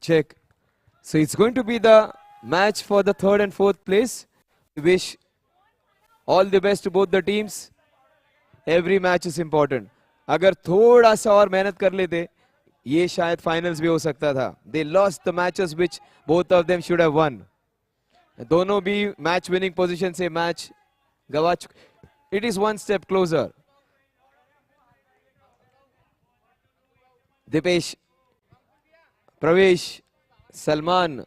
check. So it's going to be the match for the third and fourth place. We wish all the best to both the teams. Every match is important. अगर थोड़ा सा और मेहनत कर लेते ये शायद फाइनल्स भी हो सकता था. They lost the matches which both of them should have won. दोनों भी मैच विनिंग पोजीशन से मैच गवा चुके. It is one step closer. Dipesh, प्रवेश, सलमान,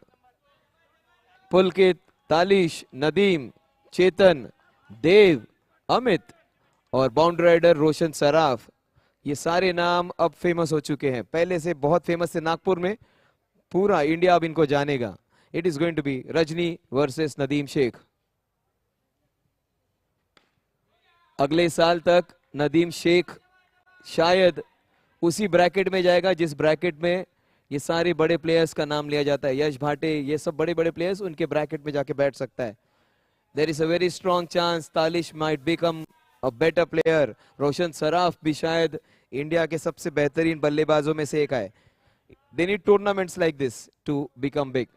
पुलकित, तालिश, नदीम, चेतन, देव, अमित और बाउंड्री राइडर रोशन सराफ, ये सारे नाम अब फेमस हो चुके हैं. पहले से बहुत फेमस थे नागपुर में. पूरा इंडिया अब इनको जानेगा. It is going to be Rajni versus Nadeem Shaikh. अगले साल तक नदीम शेख शायद उसी ब्रैकेट में जाएगा जिस ब्रैकेट में ये सारे बड़े प्लेयर्स का नाम लिया जाता है. यश भाटे, ये सब बड़े बड़े प्लेयर्स उनके ब्रैकेट में जाके बैठ सकता है. There is a very strong chance Talish might become a better player. Roshan Saraf भी शायद इंडिया के सबसे बेहतरीन बल्लेबाजों में से एक है. They need tournaments like this to become big.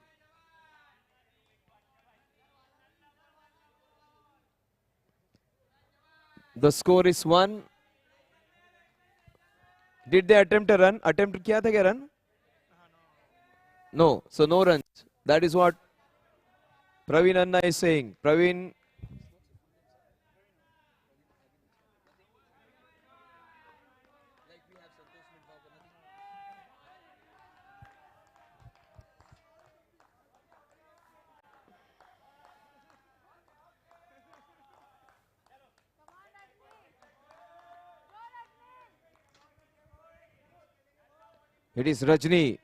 The score is 1. Did they attempt a run? Attempt किया था क्या run? No. So no runs. That is what Praveen Anna is saying. Praveen. It is Rajni.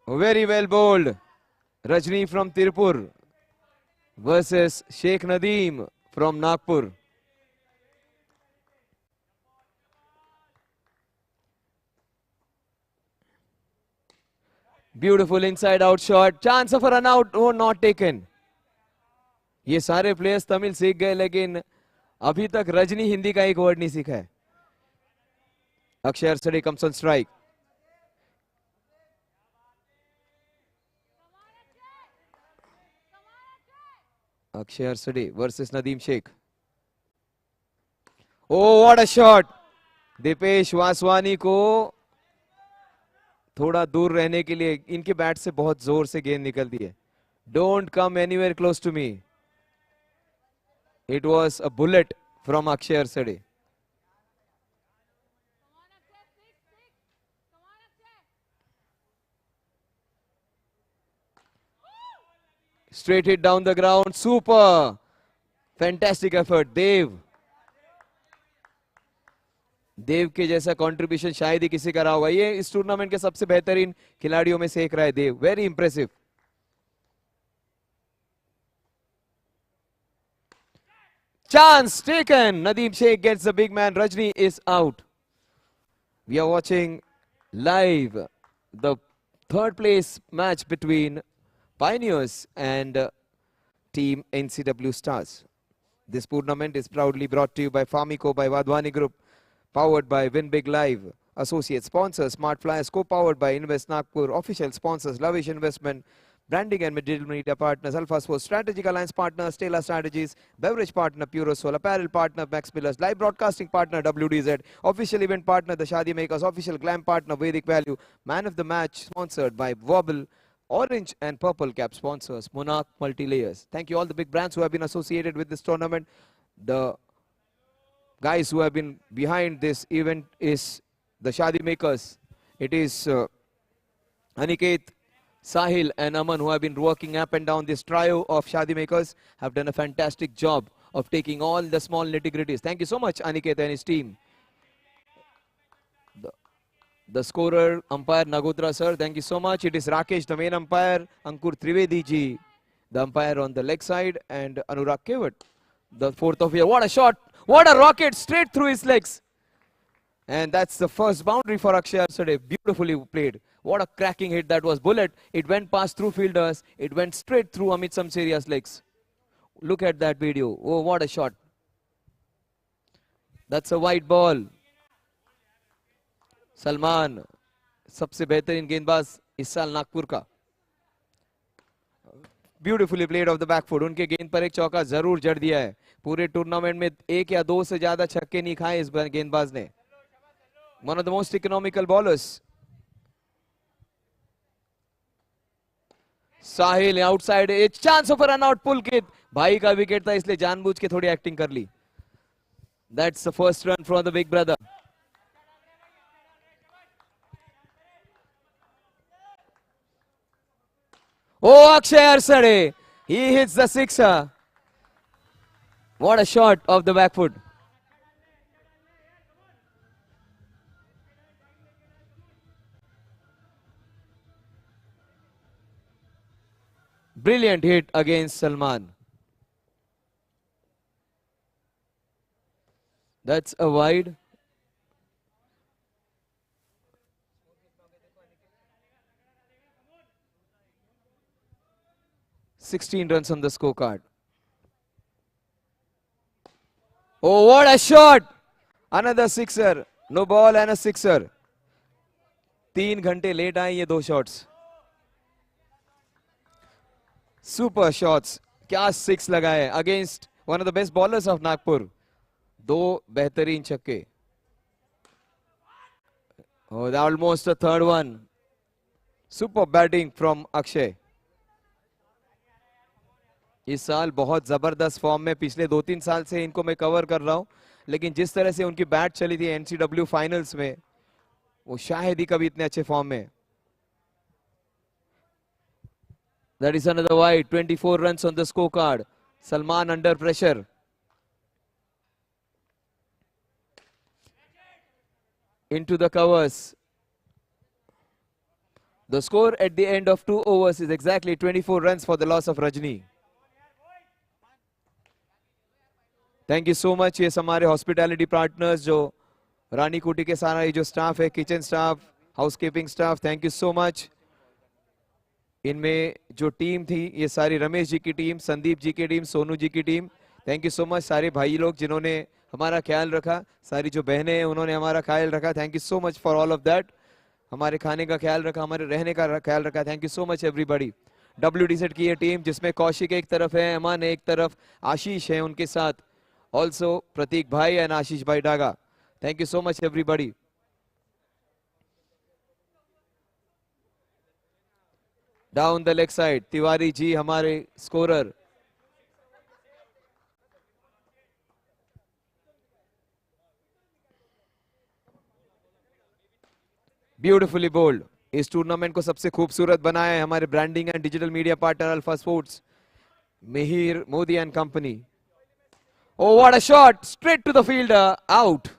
Very well bowled. Rajni from Tirupur versus Sheikh Nadeem from Nagpur. Beautiful inside out shot. Chance of a run out. Oh, not taken. ये सारे players Tamil सीख गए लेकिन अभी तक रजनी हिंदी का एक word नहीं सीखा है. Akshay अरसड़े comes on strike. Akshay अरसड़े versus Nadeem Sheikh. Oh, what a shot! Dipesh Vaswani को थोड़ा दूर रहने के लिए इनके बैट से बहुत जोर से गेंद निकलती है. Don't come anywhere close to me. It was a bullet from Akshay Arsade. Straight hit down the ground. Super. Fantastic effort. Dev. देव के जैसा कंट्रीब्यूशन शायद ही किसी का रहा होगा. ये इस टूर्नामेंट के सबसे बेहतरीन खिलाड़ियों में से एक रहा है Dev. Very impressive. Chance taken. Nadeem Sheikh gets the big man. Rajni is out. We are watching live the third place match between Pioneers and Team NCW Stars. This tournament is proudly brought to you by Farmico, by Wadhwani Group, powered by Win Big Live. Associate sponsors Smart Flyers, co-powered by Invest Nagpur. Official sponsors Lavish Investment. Branding and digital media partners Alpha Sports. Strategic alliance partner Stella Strategies. Beverage partner Purosol. Apparel partner Max Millers. Live broadcasting partner WDZ. Official event partner The Shadi Makers. Official glam partner Vedic Value. Man of the match sponsored by Wobble. Orange and purple cap sponsors Monarch Multilayers. Thank you all the big brands who have been associated with this tournament. The guys who have been behind this event is the Shadi Makers. It is Aniket, Sahil and Aman who have been working up and down. This trio of Shadi Makers have done a fantastic job of taking all the small nitty-gritties. Thank you so much Aniket and his team. The scorer, umpire Nagotra sir, thank you so much. It is Rakesh, the main umpire, Ankur Trivedi ji, the umpire on the leg side, and Anurag Kevat, the fourth of year. What a shot! What a rocket straight through his legs! And that's the first boundary for Akshay Arsade. Beautifully played. What a cracking hit that was. Bullet. It went past through fielders. It went straight through Amit Samseria's legs. Look at that video. Oh, what a shot. That's a wide ball. Salman सबसे बेहतरीन गेंदबाज इस साल नागपुर का। Beautifully played off the back foot. उनके गेंद पर एक चौका जरूर जड़ दिया है। पूरे टूर्नामेंट में एक या दो से ज्यादा छक्के नहीं खाए इस गेंदबाज ने। One of the most economical bowlers. Sahil outside, a chance of run out Pulkit. भाई का विकेट था इसलिए जानबूझ के थोड़ी एक्टिंग कर ली। That's the first run from the big brother. Oh, Akshay Arsade, he hits the sixer. What a shot of the back foot. Brilliant hit against Salman. That's a wide. $16 runs on the scorecard. Oh, what a shot! Another sixer. No ball and a sixer. 3 घंटे late आए ये दो shots. Super shots. क्या six लगाए against one of the best bowlers of Nagpur. दो बेहतरीन छक्के। Oh, almost a third one. Super batting from Akshay. इस साल बहुत जबरदस्त फॉर्म में, पिछले 2-3 साल से इनको मैं कवर कर रहा हूं, लेकिन जिस तरह से उनकी बैट चली थी एनसीडब्ल्यू फाइनल्स में, वो शायद ही कभी इतने अच्छे फॉर्म में। That is another wide. 24 runs on the scorecard. Salman under pressure. Into the covers. The score at the end of 2 overs is exactly 24 runs for the loss of Rajni. Thank you so much. ये हमारे hospitality partners जो रानी कुटी के सारा ये जो staff है, kitchen staff, housekeeping staff, thank you so much. इनमें जो टीम थी ये सारी रमेश जी की टीम, संदीप जी की टीम, सोनू जी की team, thank you so much. सारे भाई लोग जिन्होंने हमारा ख्याल रखा, सारी जो बहनें हैं उन्होंने हमारा ख्याल रखा, thank you so much for all of that. हमारे खाने का ख्याल रखा, हमारे रहने का ख्याल रखा, thank you so much everybody. WDZ की ये टीम जिसमें कौशिक एक तरफ है, अमन एक तरफ, आशीष है उनके साथ, ऑल्सो प्रतीक भाई एंड आशीष भाई Daga, thank you so much everybody. Down the leg side Tiwari ji हमारे स्कोरर। Beautifully bowled. इस टूर्नामेंट को सबसे खूबसूरत बनाया है हमारे branding and digital media partner Alpha Sports, Mihir Modi and company. Oh, what a shot! Straight to the fielder, out.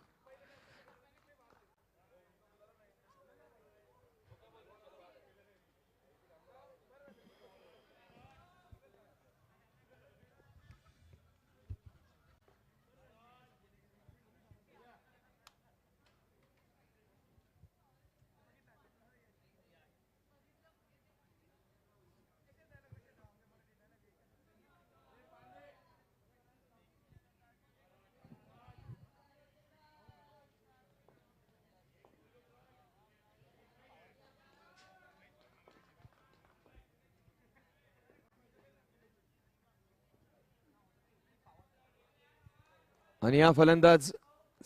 आणि हा फलंदाज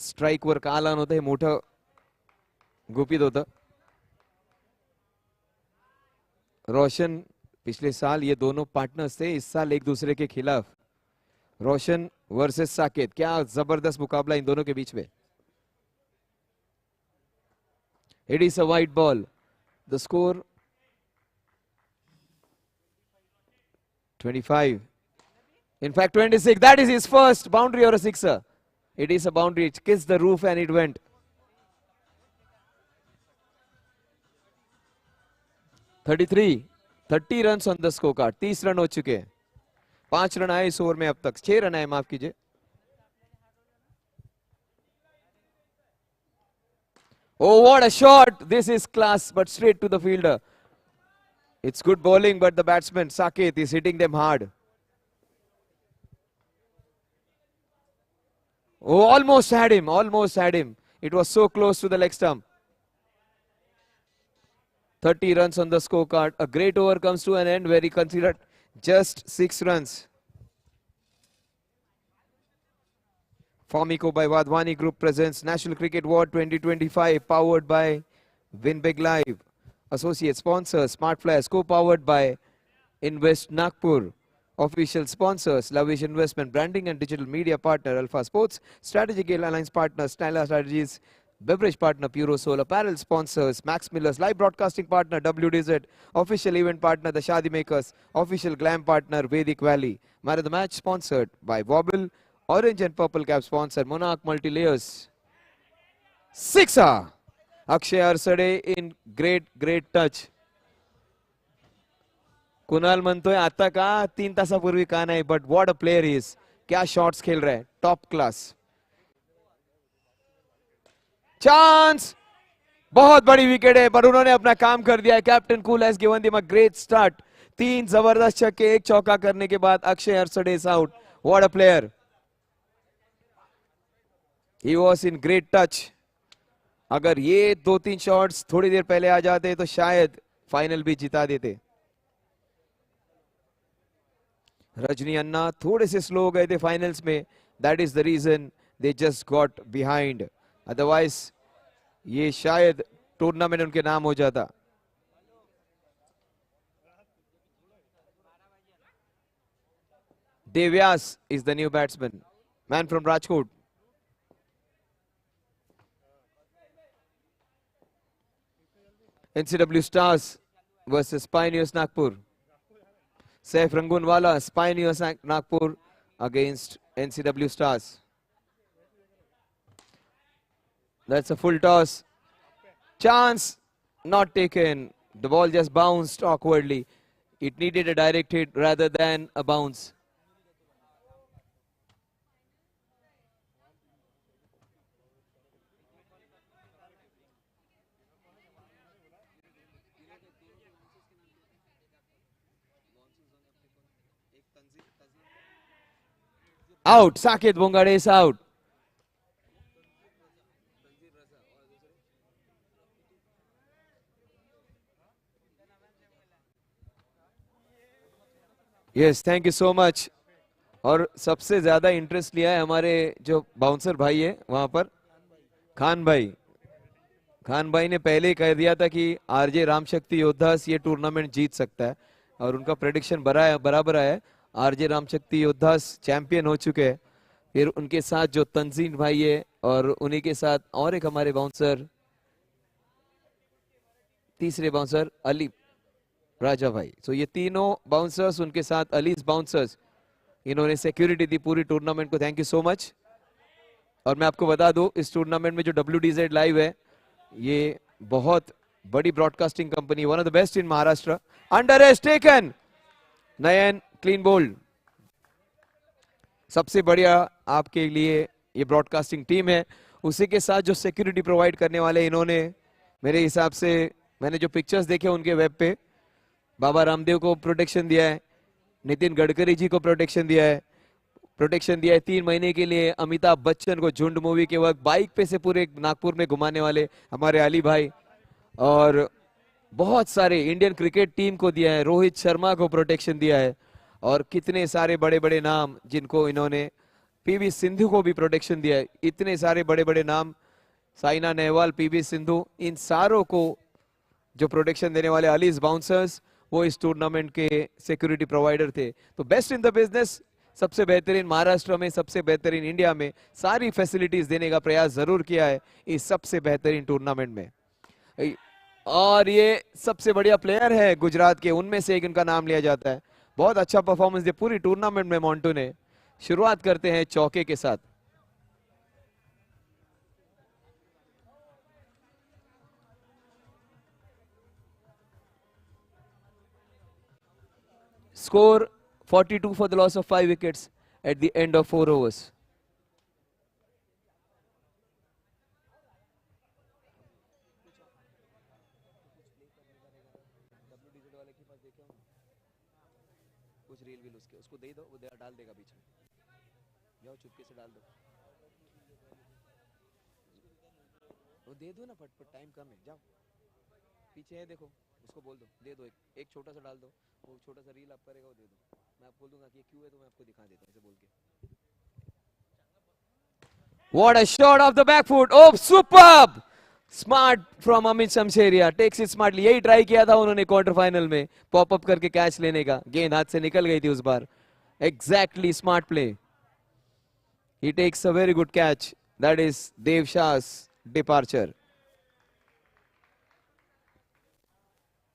स्ट्राइक वर का आला नव्हता हे मोठं गुपित होतं। रोशन पिछले साल ये दोनों पार्टनर्स थे, इस साल एक दूसरे के खिलाफ। रोशन वर्सेस साकेत, क्या जबरदस्त मुकाबला इन दोनों के बीच में। It is a wide ball. The score 25, in fact 26. That is his first boundary or a sixer. It is a boundary. It kissed the roof and it went. 33, 30 runs on the scorecard. 30 run हो चुके हैं। 5 run आए इस over में अब तक, 6 run आए माफ कीजिए। Oh, what a shot! This is class, but straight to the fielder. It's good bowling, but the batsman Saket is hitting them hard. Oh, almost had him, almost had him. It was so close to the leg stump. 30 runs on the scorecard. A great over comes to an end where he conceded just 6 runs. Formico by Wadhwani Group presents National Cricket Award 2025, powered by Winbig Live. Associate sponsor Smart Flash, co-powered by Invest Nagpur. Official sponsors Lavish Investment, branding and digital media partner Alpha Sports, strategic alliance partner Stella Strategies, beverage partner Puro Soul, apparel sponsors Max Miller's, live broadcasting partner WDZ, official event partner The Shadi Makers, official glam partner Vedic Valley. Man of the match sponsored by Wobble, orange and purple cap sponsor Monarch Multilayers. Sixer! Akshay Arsade in great touch. Kunal म्हणतोय आता का 3 तासापूर्वी का नाही, but what a player is, क्या shots खेल रहा है, top class. Chance, बहुत बड़ी विकेट है पर उन्होंने अपना काम कर दिया है. Captain cool has given them a great start. 3 जबरदस्त छक्के, 1 चौका करने के बाद Akshay Arsade is out. What a player, he was in great touch. अगर ये 2-3 शॉट्स थोड़ी देर पहले आ जाते तो शायद फाइनल भी जिता देते. रजनी अन्ना थोड़े से स्लो हो गए थे फाइनल्स में, that is the reason they just got behind. Otherwise ये शायद टूर्नामेंट उनके नाम हो जाता. Devyas is the new batsman, man from Rajkot. NCW Stars versus Pioneers Nagpur. Saif Rangunwala, Pioneers Nagpur against NCW Stars. That's a full toss. Chance not taken. The ball just bounced awkwardly. It needed a direct hit rather than a bounce. Out. Saket Bongade is out. Yes, thank you so much. और सबसे ज्यादा interest लिया है हमारे जो bouncer भाई है वहां पर, खान भाई. खान भाई ने पहले ही कह दिया था कि आरजे रामशक्ति योद्धास ये टूर्नामेंट जीत सकता है और उनका प्रेडिक्शन बराबर आया है. आरजे रामशक्ति योद्धास चैंपियन हो चुके हैं. फिर उनके साथ जो तंजीन भाई है और उन्हीं के साथ और एक हमारे बाउंसर, तीसरे बाउंसर अली राजा भाई. सो ये तीनों बाउंसर्स, उनके साथ अलीज बाउंसर्स, इन्होंने सिक्योरिटी दी पूरी टूर्नामेंट को. Thank you so much. और मैं आपको बता दूं इस टूर्नामेंट में जो WDZ लाइव है ये बहुत बड़ी broadcasting company, one of the best in Maharashtra. Under as taken, Nayan clean bowled. सबसे बढ़िया आपके लिए ये ब्रॉडकास्टिंग टीम है, उसी के साथ जो सिक्योरिटी प्रोवाइड करने वाले इन्होंने, मेरे हिसाब से मैंने जो पिक्चर्स देखे उनके वेब पे, बाबा रामदेव को प्रोटेक्शन दिया है, नितिन गडकरी जी को प्रोटेक्शन दिया है, 3 महीने के लिए अमिताभ बच्चन को झुंड मूवी के वक्त बाइक पे से पूरे नागपुर में घुमाने वाले हमारे अली भाई, और बहुत सारे इंडियन क्रिकेट टीम को दिया है, रोहित शर्मा को प्रोटेक्शन दिया है, और कितने सारे बड़े बड़े नाम जिनको इन्होंने, पीवी सिंधु को भी प्रोटेक्शन दिया है. इतने सारे बड़े बड़े नाम, साइना नेहवाल, पीवी सिंधु, इन सारों को जो प्रोटेक्शन देने वाले अलीज बाउंसर्स, वो इस टूर्नामेंट के सिक्योरिटी प्रोवाइडर थे. तो बेस्ट इन द बिजनेस, सबसे बेहतरीन महाराष्ट्र में, सबसे बेहतरीन इंडिया में सारी फैसिलिटीज देने का प्रयास जरूर किया है इस सबसे बेहतरीन टूर्नामेंट में. और ये सबसे बढ़िया प्लेयर है गुजरात के, उनमें से एक इनका नाम लिया जाता है. बहुत अच्छा परफॉर्मेंस दिया पूरी टूर्नामेंट में मोंटू ने. शुरुआत करते हैं चौके के साथ. Score 42 for the loss of 5 wickets at the end of 4 overs. कुछ रील भी उसको दे दो, वो डाल देगा बीच में. जाओ चुपके से डाल दो, वो दे दो ना फटफट, टाइम कम है. जाओ पीछे है देखो. उसको बोल दो, दे दो, एक छोटा सा डाल दो, वो छोटा सा रील आप करेगा वो दे दो, मैं आपको बोल दूंगा कि ये क्यों है तो मैं आपको दिखा देता हूँ ऐसे बोल के. What a shot off the back foot. Oh, superb! Smart from Amit Shamsheria. Takes it smartly. यही ट्राई किया था उन्होंने क्वार्टर फाइनल में पॉप अप करके कैच लेने का. गेंद हाथ से निकल गई थी उस बार. Exactly smart play. He takes a very good catch. That is Dev Shah's departure.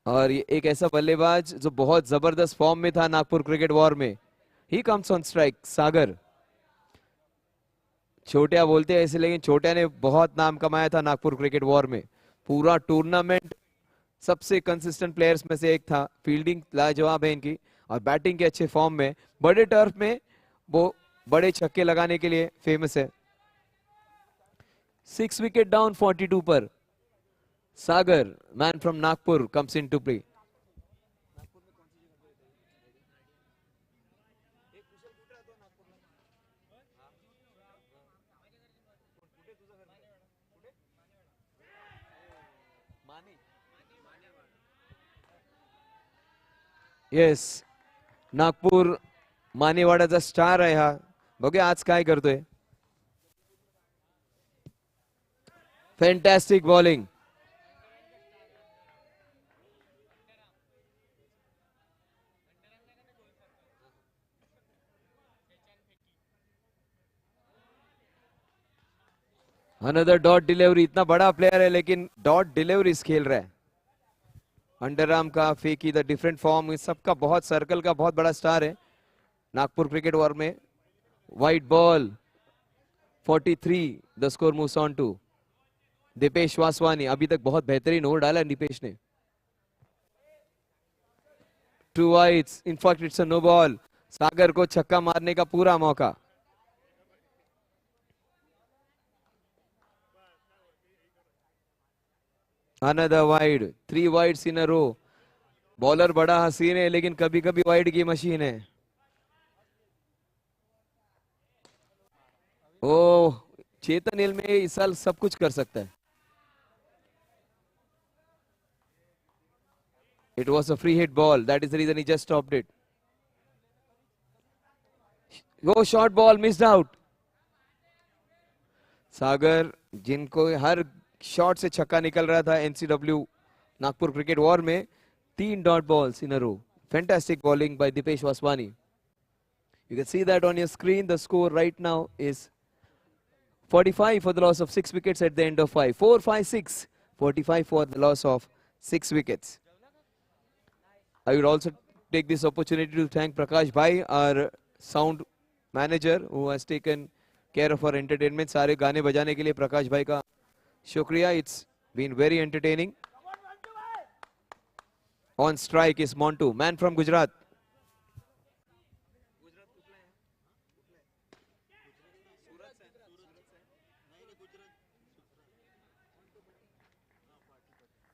और ये एक ऐसा बल्लेबाज जो बहुत जबरदस्त फॉर्म में था नागपुर क्रिकेट वॉर में. He comes on strike. सागर. छोटिया बोलते हैं ऐसे, लेकिन छोटिया ने बहुत नाम कमाया था नागपुर क्रिकेट वॉर में. पूरा टूर्नामेंट सबसे कंसिस्टेंट प्लेयर्स में से एक था. फील्डिंग लाजवाब है इनकी और बैटिंग के अच्छे फॉर्म में. बड़े टर्फ में वो बड़े छक्के लगाने के लिए फेमस है. 6 विकेट डाउन 42 पर. Sagar, man from Nagpur, comes in to play. Yes, Nagpur मानेवाड्याचा स्टार आहे हा. बघूया आज काय करतोय. Fantastic bowling. Another dot delivery. इतना बड़ा प्लेयर है लेकिन डॉट डिलीवरीज खेल रहा है. अंडर आर्म का फेंकी, द डिफरेंट फॉर्म, इस सबका बहुत सर्कल का बहुत बड़ा स्टार है नागपुर क्रिकेट वॉर में. White ball 43. The score moves on to Deepesh Vaswani. अभी तक बहुत बेहतरीन ओवर डाला दीपेश ने. 2 wides. In fact it's a no ball. सागर को छक्का मारने का पूरा मौका. Another wide. 3 wides in a row. Bowler बड़ा हसीन है लेकिन कभी कभी वाइड की मशीन है. ओह, चेतन हिल में इस साल सब कुछ कर सकता है. It was a free hit ball. That is the reason he just stopped it. Go short ball, missed out. सागर, जिनको हर शॉट से छक्का निकल रहा था एनसीडब्ल्यू नागपुर क्रिकेट वॉर में, 3 dot balls in a row. Fantastic bowling by Dipesh Waswani. You can see that on your screen. The score right now is 45 for the loss of 6 wickets at the end of 5. 4, 5, 6. 45 for the loss of 6 wickets. I would also take this opportunity to thank Prakash Bhai, our sound manager, who has taken care of our entertainment. सारे गाने बजाने के लिए प्रकाश भाई का शुक्रिया. It's been very entertaining. On strike is Montu, man from Gujarat.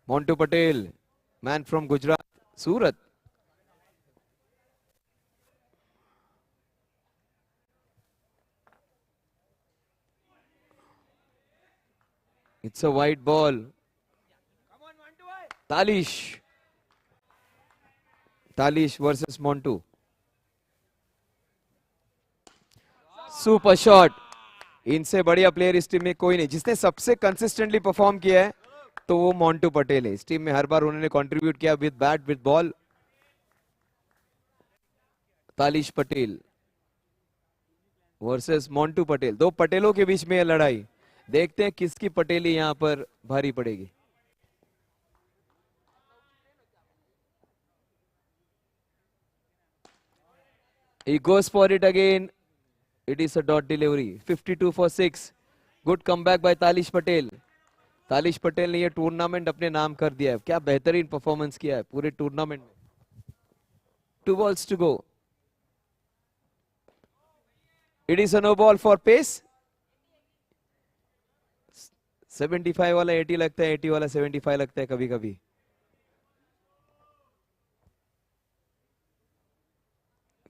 Montu Patel, man from Gujarat, Surat. It's a wide ball. Talish. Talish versus Montu. Super shot. इनसे बढ़िया प्लेयर इस टीम में कोई नहीं. जिसने सबसे कंसिस्टेंटली परफॉर्म किया है तो वो मोंटू पटेल है. इस टीम में हर बार उन्होंने कंट्रीब्यूट किया with bat with ball. Talish Patel versus Montu Patel. 2 पटेलों के बीच में यह लड़ाई. देखते हैं किसकी पटेली यहां पर भारी पड़ेगी. He goes for it again. It is a dot delivery. 52 for 6. Good comeback by Talish Patel. Talish Patel ने ये टूर्नामेंट अपने नाम कर दिया है. क्या बेहतरीन परफॉर्मेंस किया है पूरे टूर्नामेंट में. 2 balls to go. It is a no ball for pace. 75 वाला 80 लगता है, 80 वाला 75 लगता है कभी कभी.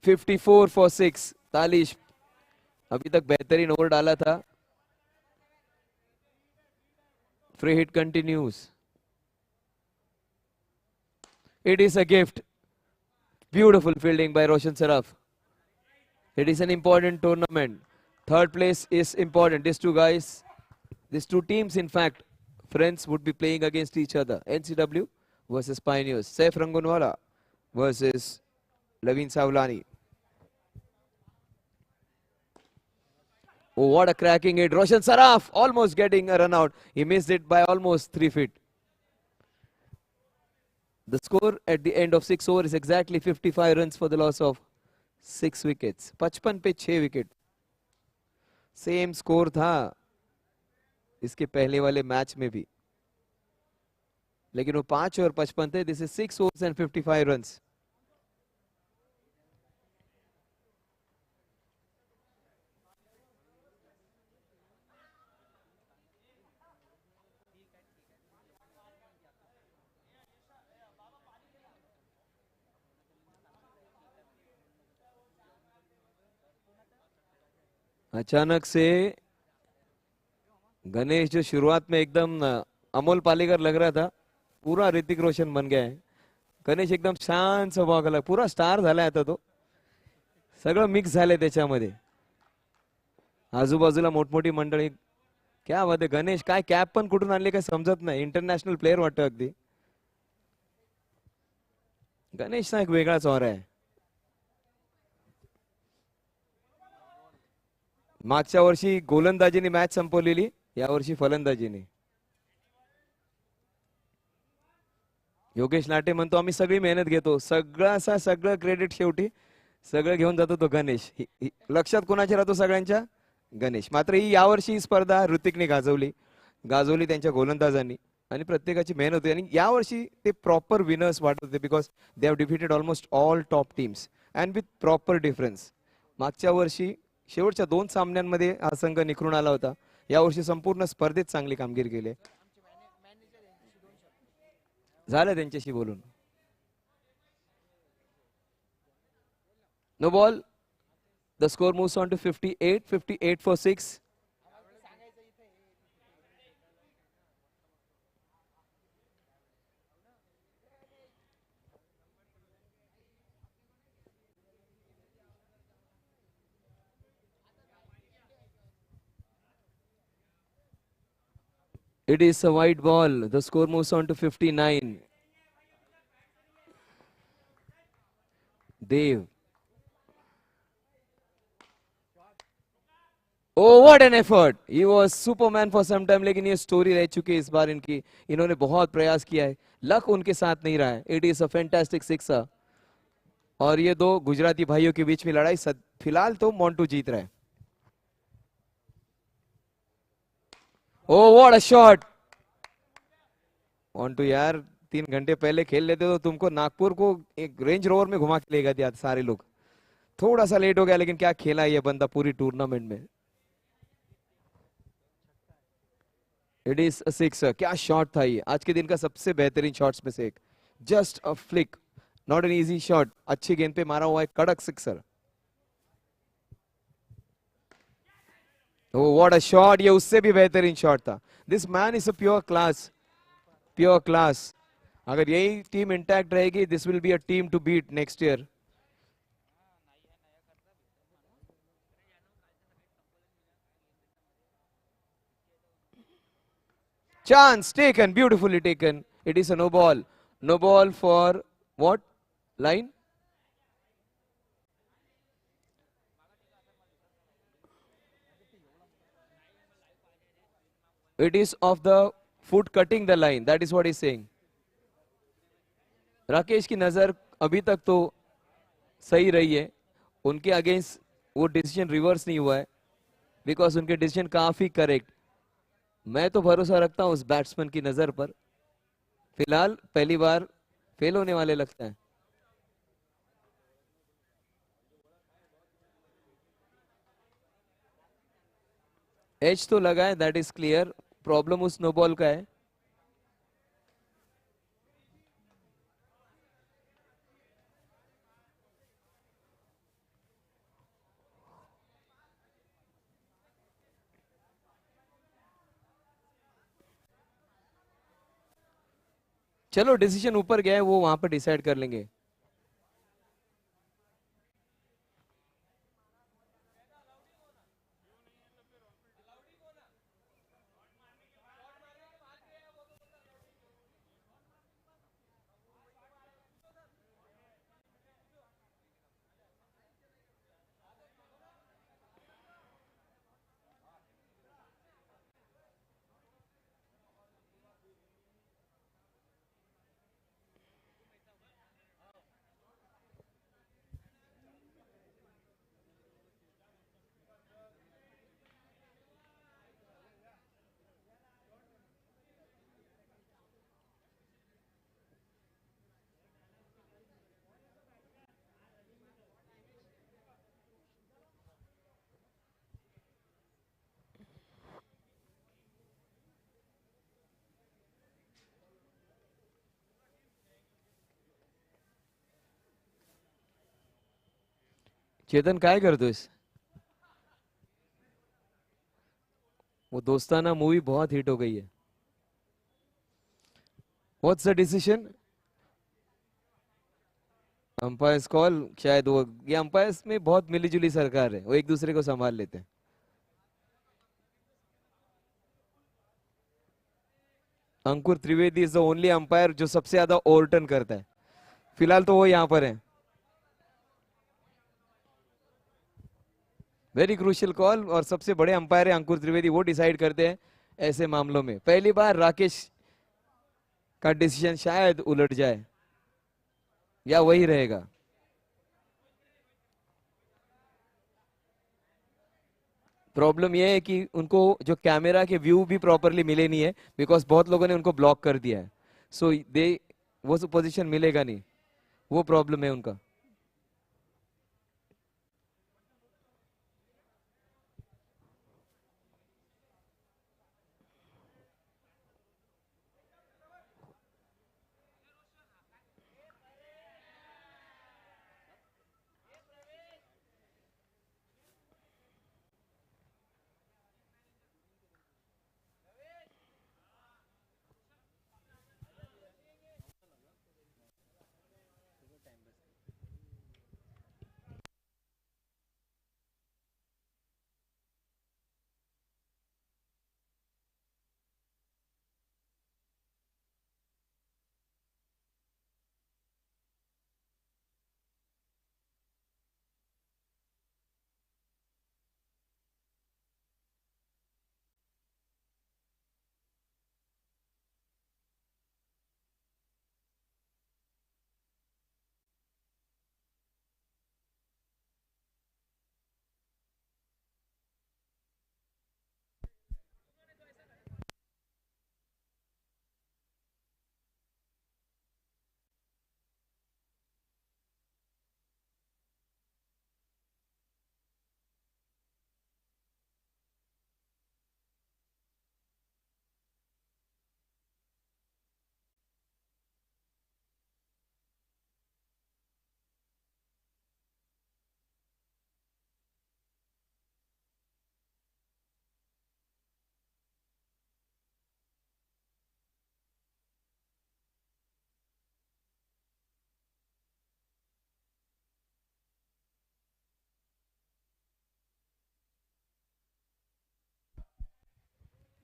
$54 for 6. तालिश अभी तक बेहतरीन ओवर डाला था. Free hit continues. It is a gift. Beautiful fielding by Roshan Saraf. It is an important tournament. Third place is important. These two teams, in fact, friends would be playing against each other. NCW versus Pioneers. Saif Rangunwala versus Lavin Savlani. Oh, what a cracking hit. Roshan Saraf almost getting a run out. He missed it by almost 3 feet. The score at the end of 6 overs is exactly 55 runs for the loss of 6 wickets. 55 पे 6 wicket. Same score था इसके पहले वाले match में भी, लेकिन वो 5 और 55 थे. This is 6 overs and 55 runs. अचानक से गणेश जो शुरुआत में एकदम अमोल पालेकर लग रहा था, पूरा ऋतिक रोशन बन गया है. गणेश एकदम शांत स्वभावाला, पूरा स्टार झालाय आता तो. सगळं मिक्स झालंय त्याच्यामध्ये. आजूबाजूला मोठमोठी मंडळी. क्या बात आहे. गणेश काय कॅप पण कुठून आणले काय समजत नाही. इंटरनॅशनल प्लेअर वाटतं अगदी. गणेशचा एक वेगळाच ऑरा आहे. मागच्या वर्षी गोलंदाजीने मॅच संपवलेली, यावर्षी फलंदाजीने. योगेश लाटे म्हणतो आम्ही सगळी मेहनत घेतो, सगळं क्रेडिट शेवटी सगळं घेऊन जातो तो गणेश. लक्षात कोणाच्या राहतो सगळ्यांच्या? गणेश. मात्र ही यावर्षी स्पर्धा ऋतिकने गाजवली त्यांच्या गोलंदाजांनी, आणि प्रत्येकाची मेहनत होती. आणि यावर्षी ते प्रॉपर विनर्स वाटत होते, because they have defeated almost all top teams and with proper difference. मागच्या वर्षी शेवटच्या 2 सामन्यांमध्ये हा संघ निखरून आला होता. यावर्षी संपूर्ण स्पर्धेत चांगली कामगिरी केली. झालं त्यांच्याशी बोलून. No ball. The score moves on to 58 for 6. It is a wide ball. The score moves on to 59. Dev. Oh, what an effort. He was Superman for some time, लेकिन ये स्टोरी रह चुकी है इस बार इनकी. इन्होंने बहुत प्रयास किया है, लक उनके साथ नहीं रहा है. It is a fantastic sixer. और ये दो गुजराती भाइयों के बीच में लड़ाई फिलहाल तो मोंटू जीत रहा है. Oh, what a shot. Montu यार 3 घंटे पहले खेल लेते तो तुमको नागपुर को एक रेंज रोवर में घुमा के ले गए थे सारे लोग. थोड़ा सा लेट हो गया, लेकिन क्या खेला ये बंदा पूरी टूर्नामेंट में. It is a sixer. क्या शॉट था ये, आज के दिन का सबसे बेहतरीन शॉट्स में से एक. Just a flick, not an easy shot. अच्छी गेंद पे मारा हुआ है, कड़क sixer. Oh what a shot. ये उससे भी बेहतरीन शॉट था. This man is a pure class. अगर यही टीम इंटैक्ट रहेगी, this will be a team to beat next year. Chance taken, beautifully taken. It is a no ball. No ball for what line? It is of the foot cutting the line. That is what he's saying. Rakesh की नजर अभी तक तो सही रही है. उनके against वो डिसीजन रिवर्स नहीं हुआ है, बिकॉज उनके डिसीजन काफी करेक्ट. मैं तो भरोसा रखता हूं उस बैट्समैन की नजर पर. फिलहाल पहली बार फेल होने वाले लगता है. एज तो लगा है, दैट इज क्लियर. प्रॉब्लम उस नो बॉल का है. चलो डिसीजन ऊपर गया है, वो वहां पर डिसाइड कर लेंगे। चेतन काय करतोयस? वो दोस्ताना मूवी बहुत हिट हो गई है। What's the decision? Umpires call शायद वो, ये अंपायर्स में बहुत मिलीजुली सरकार है, वो एक दूसरे को संभाल लेते हैं। Ankur Trivedi is the only umpire जो सबसे ज्यादा ओवरटर्न करता है। फिलहाल तो वो यहाँ पर है। वेरी क्रूशियल कॉल, और सबसे बड़े अंपायर है अंकुर त्रिवेदी, वो डिसाइड करते हैं ऐसे मामलों में। पहली बार राकेश का डिसीजन शायद उलट जाए या वही रहेगा। प्रॉब्लम यह है कि उनको जो कैमरा के व्यू भी प्रॉपरली मिले नहीं है, बिकॉज बहुत लोगों ने उनको ब्लॉक कर दिया है। सो दे वो पोजीशन मिलेगा नहीं, वो प्रॉब्लम है उनका।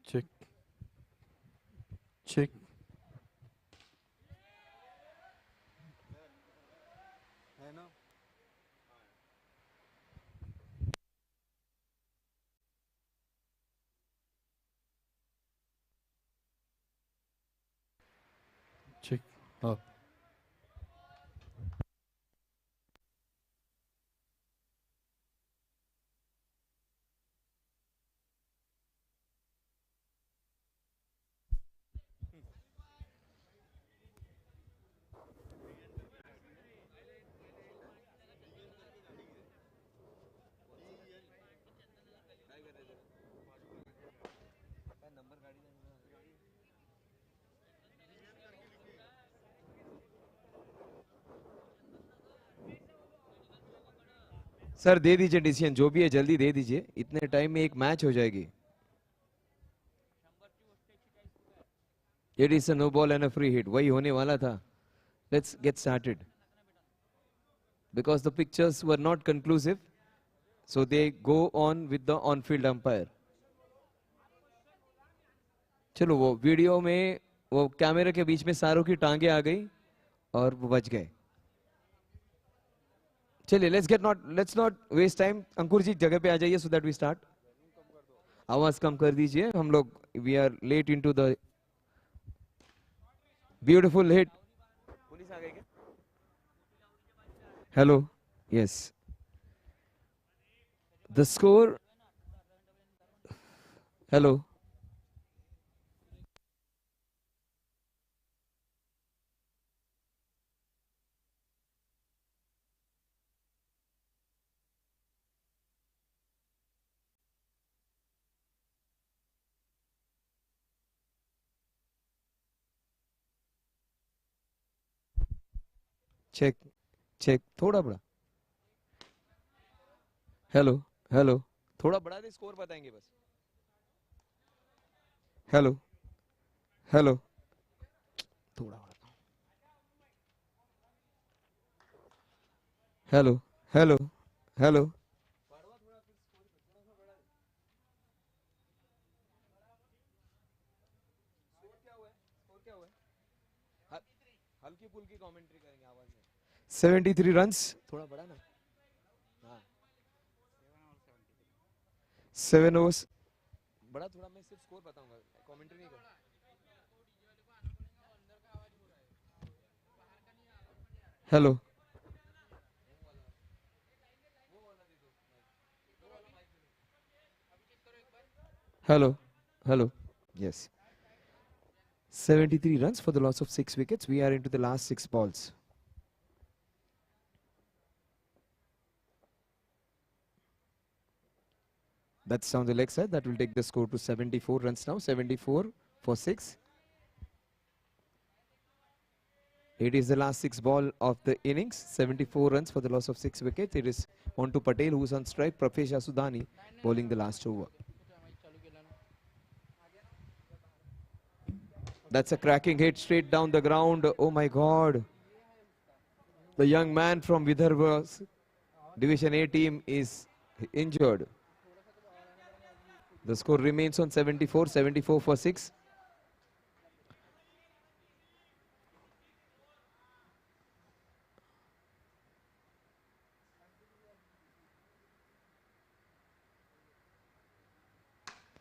Check, check. Check. Up. Sir दे दीजिए डिसीजन, जो भी है जल्दी दे दीजिए, इतने टाइम में एक मैच हो जाएगी। It is a no ball and a free hit. वही होने वाला था. Let's get started. Because the pictures were not conclusive, so they go on with the on-field umpire. चलो वो वीडियो में वो कैमरे के बीच में सारों की टांगे आ गई और वो बच गए. चलिए let's not waste time. अंकुर जी जगह पे आ जाइए so that we start. आवाज कम कर दीजिए. हम लोग we are late into the beautiful hit. Police आ गई क्या? Hello. Yes. The score. Hello. Check check थोड़ा बड़ा. Hello hello. थोड़ा बढ़ा दे स्कोर बताएंगे बस. Hello hello. थोड़ा बढ़ा. Hello hello hello. हल्की फुल्की कमेंट्री करेंगे आवाज में. 73 रन्स. थोड़ा बढ़ा ना. हाँ. 7 ओवर्स. बड़ा थोड़ा मैं सिर्फ स्कोर बताऊंगा कमेंट्री नहीं कर. Hello hello hello. Yes. 73 runs for the loss of 6 wickets. We are into the last 6 balls. That's on the leg side. That will take the score to 74 runs now. 74 for 6. It is the last 6 ball of the innings. 74 runs for the loss of 6 wickets. It is Montu Patel who's on strike. Prafesh Asudani bowling the last over. That's a cracking hit straight down the ground. Oh my God. The young man from Vidarbha's Division A team is injured. The score remains on 74, 74 for 6.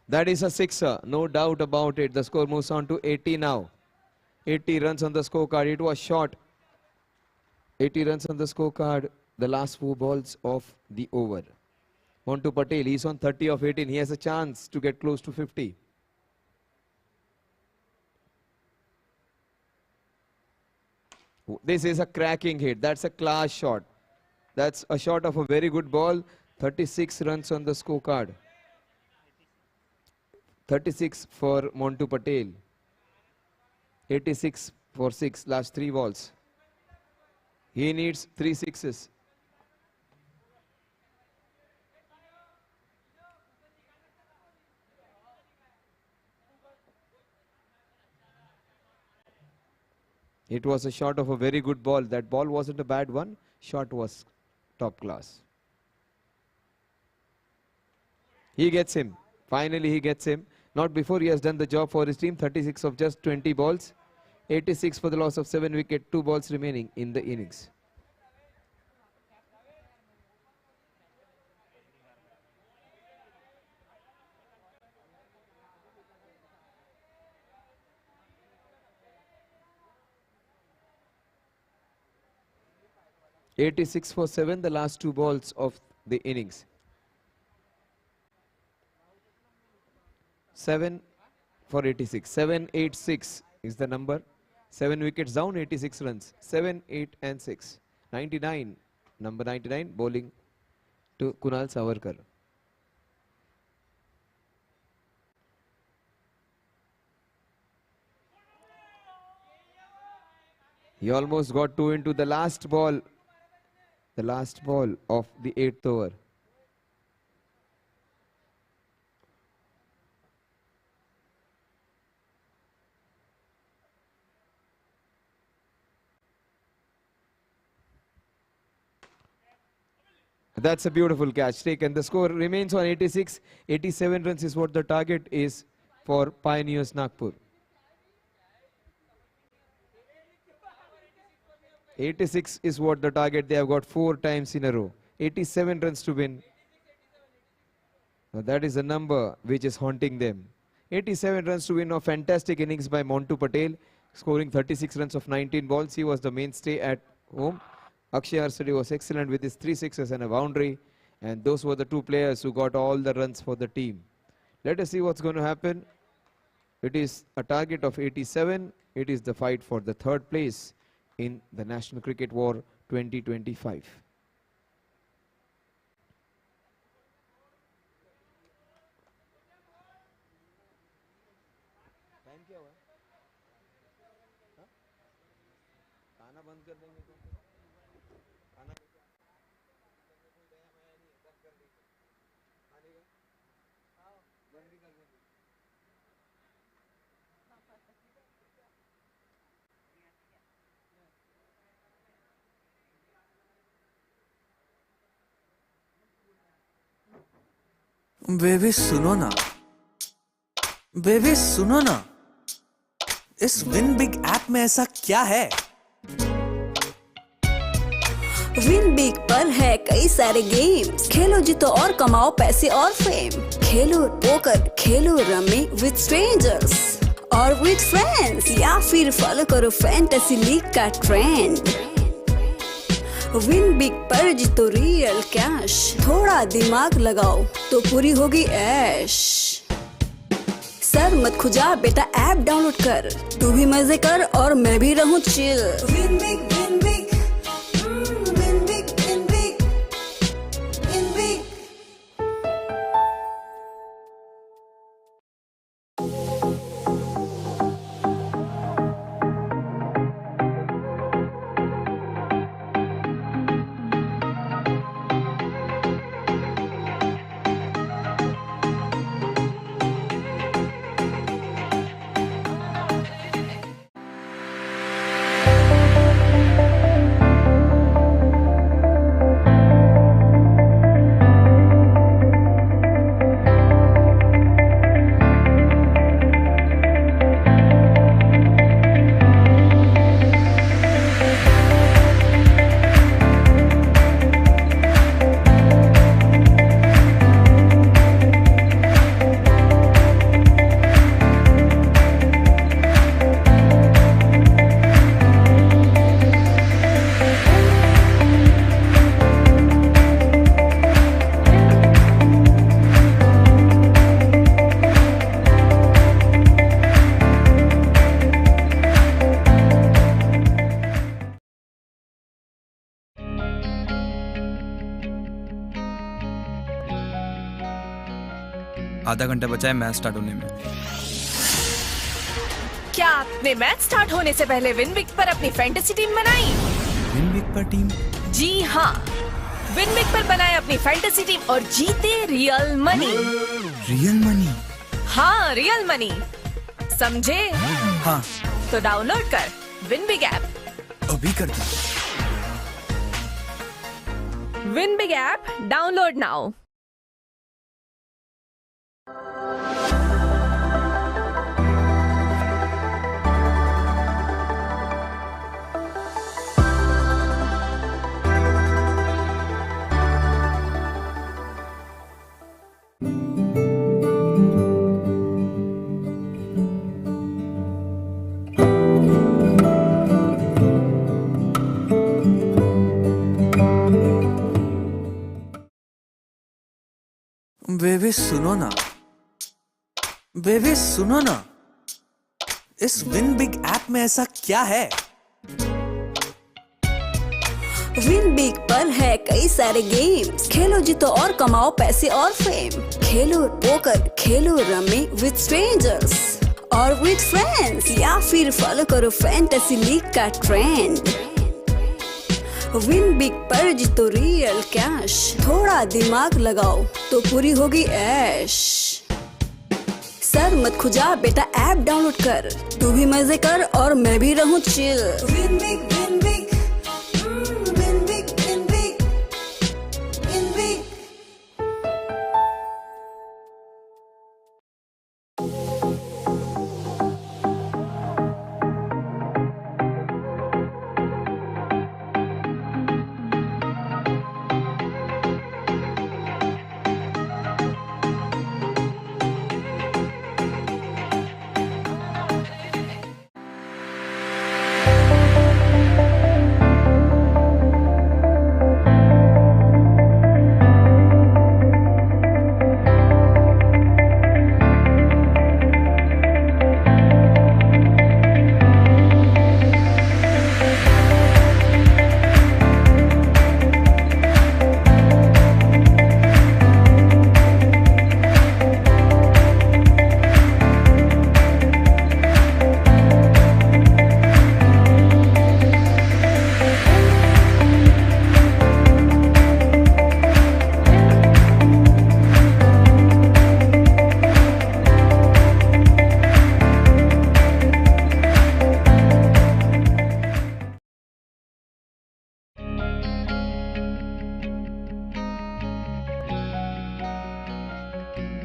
That is a sixer, no doubt about it. The score moves on to 80 now. 80 runs on the scorecard. It was short. 80 runs on the scorecard. The last 4 balls of the over. Montu Patel, he's on 30 of 18. He has a chance to get close to 50. This is a cracking hit. That's a class shot. That's a shot of a very good ball. 36 runs on the scorecard. 36 for Montu Patel. 86 for 6, last 3 balls. He needs 3 sixes. It was a shot of a very good ball. That ball wasn't a bad one. Shot was top class. He gets him. Finally, he gets him. Not before he has done the job for his team. 36 of just 20 balls. 86 for the loss of 7 wickets. 2 balls remaining in the innings. .86 for 7, the last 2 balls of the innings. 7 for 86. 786 is the number. 7 wickets down, 86 runs. 7, 8 and 6. 99, number 99, bowling to Kunal Savarkar. He almost got 2 into the last ball. The last ball of the 8th over. That's a beautiful catch taken. The score remains on 86. 87 runs is what the target is for Pioneers Nagpur. 86 is what the target they have got 4 times in a row. 87 runs to win. Now that is the number which is haunting them. 87 runs to win. A fantastic innings by Montu Patel, scoring 36 runs of 19 balls. He was the mainstay at home. Akshay Arsade was excellent with his 3 sixes and a boundary. And those were the 2 players who got all the runs for the team. Let us see what's going to happen. It is a target of 87. It is the fight for the 3rd place in the National Cricket War 2025. Baby सुनो ना, baby सुनो ना, इस win big app में ऐसा क्या है? Win big पर है कई सारे गेम्स, खेलो जीतो और कमाओ पैसे और fame. Khelo poker, Khelo rummy with strangers और विद फ्रेंड्स, या फिर फॉलो करो फैंटेसी लीग का ट्रेंड। विन बिग पर जीतो रियल कैश, थोड़ा दिमाग लगाओ तो पूरी होगी ऐश। सर मत खुजा बेटा, ऐप डाउनलोड कर, तू भी मजे कर और मैं भी रहूं chill. Win big, win big, win big, win big, win big. आधा घंटा बचा है मैच स्टार्ट होने में। क्या आपने मैच स्टार्ट होने से पहले विनबिग पर अपनी फैंटेसी टीम बनाई? विनबिग पर टीम? जी हाँ, विनबिग पर बनाए अपनी फैंटेसी टीम और जीते रियल मनी। Real money? हाँ, रियल मनी, समझे? हाँ। तो डाउनलोड कर विनबिग ऐप। अभी कर दो। विनबिग ऐप डाउनलोड नाउ। बेबी सुनो ना, बेबी सुनो ना, इस विन बिग ऐप में ऐसा क्या है? विन बिग पर है कई सारे गेम्स, खेलो जीतो और कमाओ पैसे और fame. Khelo poker, Khelo rummy with strangers और विद फ्रेंड्स, या फिर फॉलो करो फैंटेसी लीग का ट्रेंड। विन बिग पर जीतो रियल कैश, थोड़ा दिमाग लगाओ तो पूरी होगी ऐश। सर मत खुजा बेटा, ऐप डाउनलोड कर, तू भी मजे कर और मैं भी रहूं chill. Win big, win big, win big, win big, win big.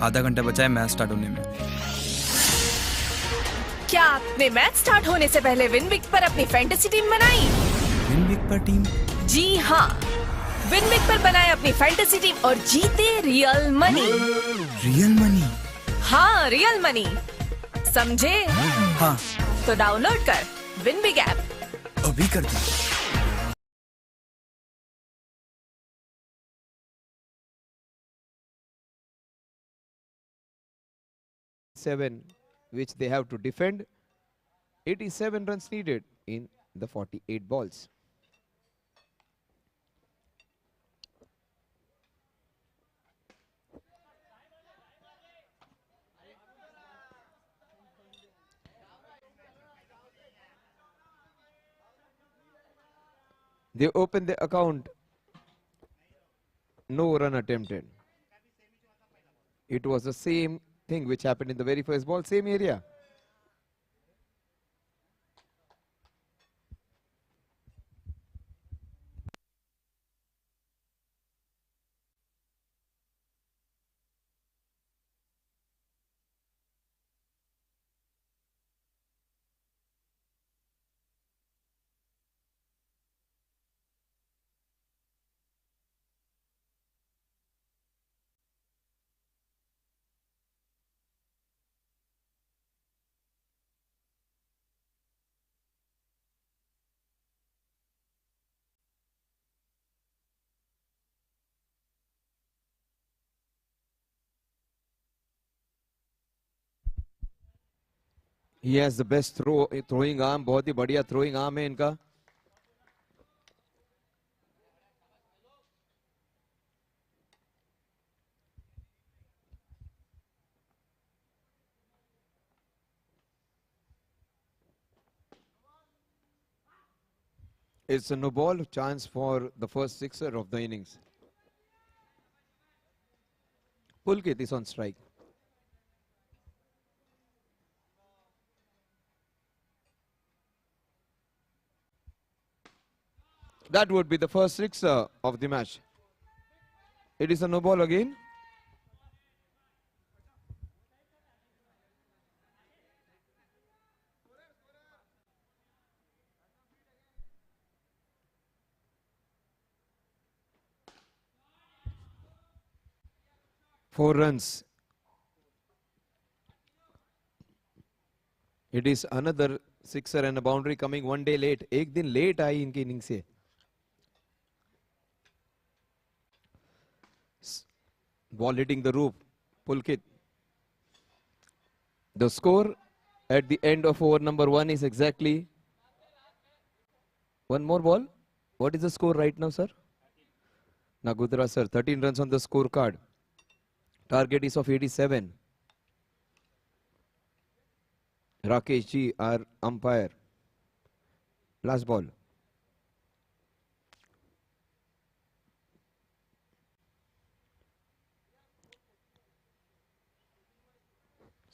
आधा घंटा बचा है मैच स्टार्ट होने में। क्या आपने मैच स्टार्ट होने से पहले विनविक पर अपनी फैंटेसी टीम बनाई? विनविक पर टीम? जी हाँ, विनविक पर बनाए अपनी फैंटेसी टीम और जीते रियल मनी। Real money? हाँ, रियल मनी, समझे? हाँ, तो डाउनलोड कर विनविक ऐप। अभी कर दी। Seven, which they have to defend. 87 runs needed in the 48 balls. They open the account. No run attempted. It was the same thing which happened in the very first ball, same area. He has the best throwing arm. बहुत ही बढ़िया throwing arm है इनका. It's a no ball, chance for the first sixer of the innings. Pulkit is on strike. That would be the first sixer of the match. It is a no ball again. Four runs. It is another sixer and a boundary coming one day late. एक दिन late आई इनकी inning से. Ball hitting the roof. Pulkit. The score at the end of over number 1 is exactly one more ball. What is the score right now, sir? Nagudra, sir. 13 runs on the scorecard. Target is of 87. Rakesh ji, our umpire. Last ball.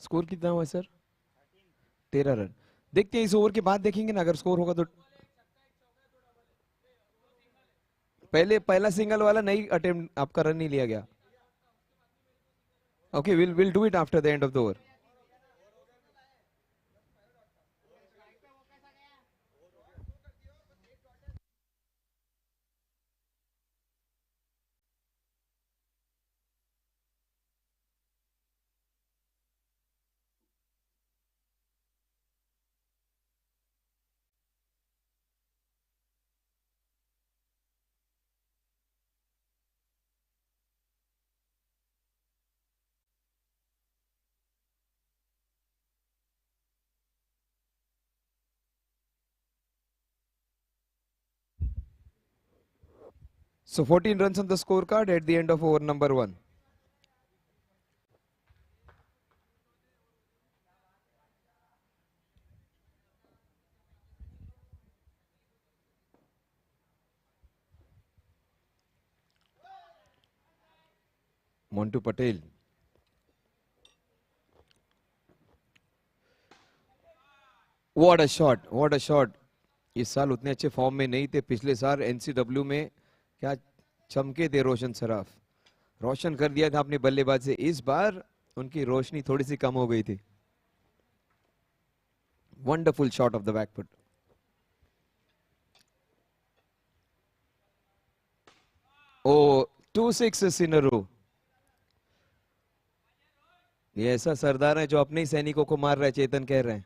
Score कितना हुआ sir? 13 run. देखते हैं इस over के बाद देखेंगे ना, अगर स्कोर होगा तो. पहला सिंगल वाला नहीं अटेम्प्ट, आपका रन नहीं लिया गया. Okay, will do it after the end of the over. So 14 runs on the scorecard at the end of over number 1. Montu Patel. What a shot, what a shot. इस साल उतने अच्छे form में नहीं थे. पिछले साल एनसीडब्ल्यू में क्या चमके थे रोशन सराफ. रोशन कर दिया था अपने बल्लेबाज से. इस बार उनकी रोशनी थोड़ी सी कम हो गई थी. Wonderful shot of the back foot. Oh, 2 6s in a row. ये ऐसा सरदार है जो अपने ही सैनिकों को मार रहा है, चेतन कह रहे हैं.